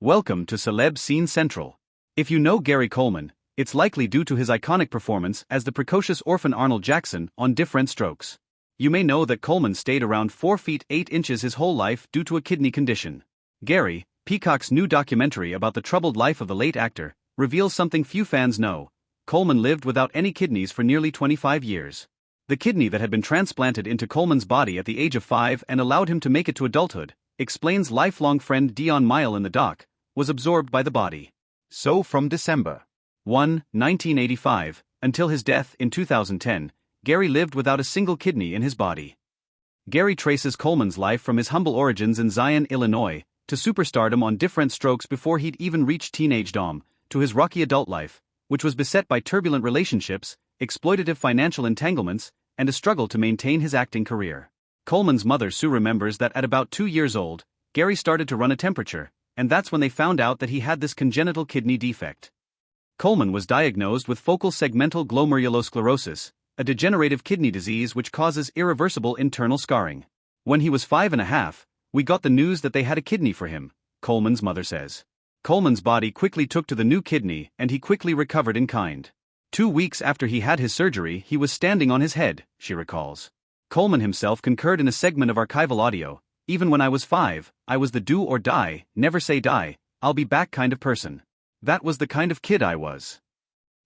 Welcome to Celeb Scene Central. If you know Gary Coleman, it's likely due to his iconic performance as the precocious orphan Arnold Jackson on Different Strokes. You may know that Coleman stayed around 4 feet 8 inches his whole life due to a kidney condition. Gary, Peacock's new documentary about the troubled life of the late actor, reveals something few fans know. Coleman lived without any kidneys for nearly 25 years. The kidney that had been transplanted into Coleman's body at the age of 5 and allowed him to make it to adulthood, explains lifelong friend Dion Mile in the doc, was absorbed by the body. So from December 1, 1985, until his death in 2010, Gary lived without a single kidney in his body. Gary traces Coleman's life from his humble origins in Zion, Illinois, to superstardom on Different Strokes before he'd even reached teenagedom, to his rocky adult life, which was beset by turbulent relationships, exploitative financial entanglements, and a struggle to maintain his acting career. Coleman's mother Sue remembers that at about 2 years old, Gary started to run a temperature, and that's when they found out that he had this congenital kidney defect. Coleman was diagnosed with focal segmental glomerulosclerosis, a degenerative kidney disease which causes irreversible internal scarring. When he was 5.5, we got the news that they had a kidney for him, Coleman's mother says. Coleman's body quickly took to the new kidney and he quickly recovered in kind. 2 weeks after he had his surgery, he was standing on his head, she recalls. Coleman himself concurred in a segment of archival audio, "Even when I was 5, I was the do or die, never say die, I'll be back kind of person. That was the kind of kid I was."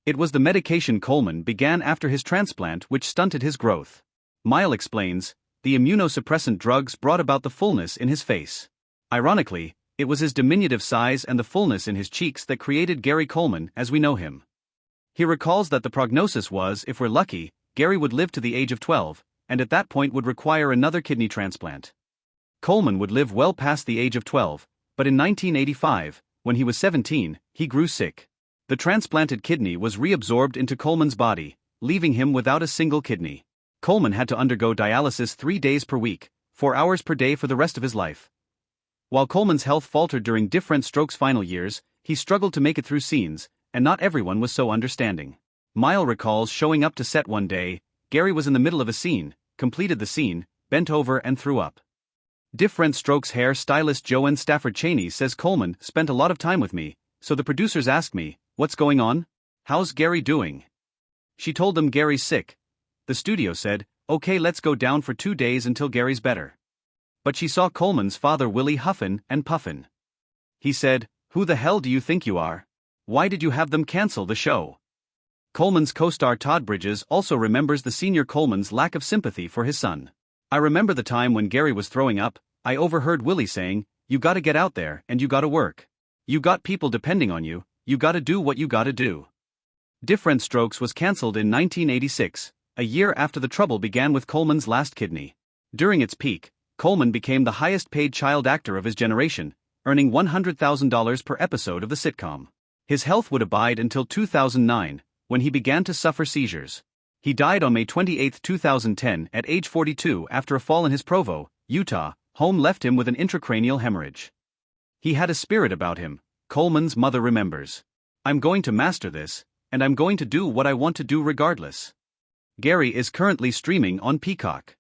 It was the medication Coleman began after his transplant which stunted his growth. Mile explains, the immunosuppressant drugs brought about the fullness in his face. Ironically, it was his diminutive size and the fullness in his cheeks that created Gary Coleman as we know him. He recalls that the prognosis was, if we're lucky, Gary would live to the age of 12, and at that point would require another kidney transplant. Coleman would live well past the age of 12, but in 1985, when he was 17, he grew sick. The transplanted kidney was reabsorbed into Coleman's body, leaving him without a single kidney. Coleman had to undergo dialysis 3 days per week, 4 hours per day for the rest of his life. While Coleman's health faltered during Different Strokes' final years, he struggled to make it through scenes, and not everyone was so understanding. Mile recalls showing up to set one day, Gary was in the middle of a scene, completed the scene, bent over and threw up. Different Strokes hair stylist Joanne Stafford Cheney says Coleman spent a lot of time with me, so the producers asked me, "What's going on? How's Gary doing?" She told them Gary's sick. The studio said, "Okay, let's go down for 2 days until Gary's better." But she saw Coleman's father Willie huffin' and puffin'. He said, "Who the hell do you think you are? Why did you have them cancel the show?" Coleman's co-star Todd Bridges also remembers the senior Coleman's lack of sympathy for his son. "I remember the time when Gary was throwing up, I overheard Willie saying, 'You gotta get out there and you gotta work. You got people depending on you, you gotta do what you gotta do.'" Different Strokes was cancelled in 1986, a year after the trouble began with Coleman's last kidney. During its peak, Coleman became the highest-paid child actor of his generation, earning $100,000 per episode of the sitcom. His health would abide until 2009, when he began to suffer seizures. He died on May 28, 2010, at age 42 after a fall in his Provo, Utah, home left him with an intracranial hemorrhage. He had a spirit about him, Coleman's mother remembers. "I'm going to master this, and I'm going to do what I want to do regardless." Gary is currently streaming on Peacock.